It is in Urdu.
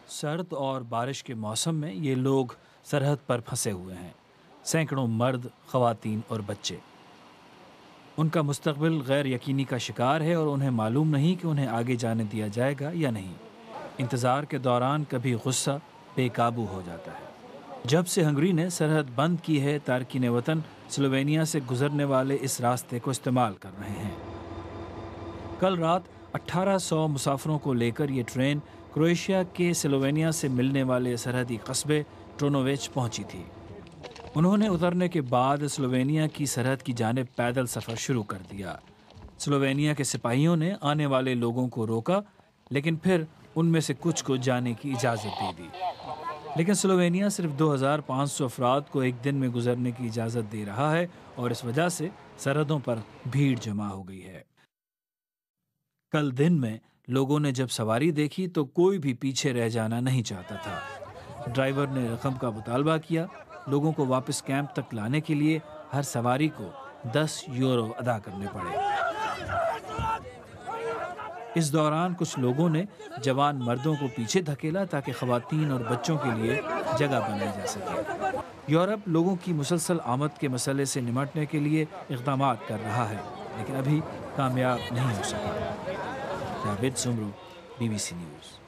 سرد اور بارش کے موسم میں یہ لوگ سرحد پر پھنسے ہوئے ہیں، سینکڑوں مرد، خواتین اور بچے۔ ان کا مستقبل غیر یقینی کا شکار ہے اور انہیں معلوم نہیں کہ انہیں آگے جانے دیا جائے گا یا نہیں۔ انتظار کے دوران کبھی غصہ بے قابو ہو جاتا ہے۔ جب سے ہنگری نے سرحد بند کی ہے، تارکین وطن سلووینیا سے گزرنے والے اس راستے کو استعمال کر رہے ہیں۔ کل رات 1800 مسافروں کو لے کر یہ ٹرین کروشیا کے سلووینیا سے ملنے والے سرحدی قصبے ٹرونوویچ پہنچی تھی۔ انہوں نے اترنے کے بعد سلووینیا کی سرحد کی جانب پیدل سفر شروع کر دیا۔ سلووینیا کے سپاہیوں نے آنے والے لوگوں کو روکا، لیکن پھر ان میں سے کچھ کو جانے کی اجازت دے دی۔ لیکن سلووینیا صرف 2500 افراد کو ایک دن میں گزرنے کی اجازت دے رہا ہے اور اس وجہ سے سرحدوں پر بھیڑ جمع ہو گئی ہے۔ کل دن میں لوگوں نے جب سواری دیکھی تو کوئی بھی پیچھے رہ جانا نہیں چاہتا تھا۔ ڈرائیور نے رقم کا مطالبہ کیا۔ لوگوں کو واپس کیمپ تک لانے کے لیے ہر سواری کو 10 یورو ادا کرنے پڑے۔ اس دوران کچھ لوگوں نے جوان مردوں کو پیچھے دھکیلا تاکہ خواتین اور بچوں کے لیے جگہ بنائی جا سکے۔ یورپ لوگوں کی مسلسل آمد کے مسئلے سے نمٹنے کے لیے اقدامات کر رہا ہے، لیکن ابھی کامیاب نہیں ہو سکا۔ Javed Soomro, BBC news.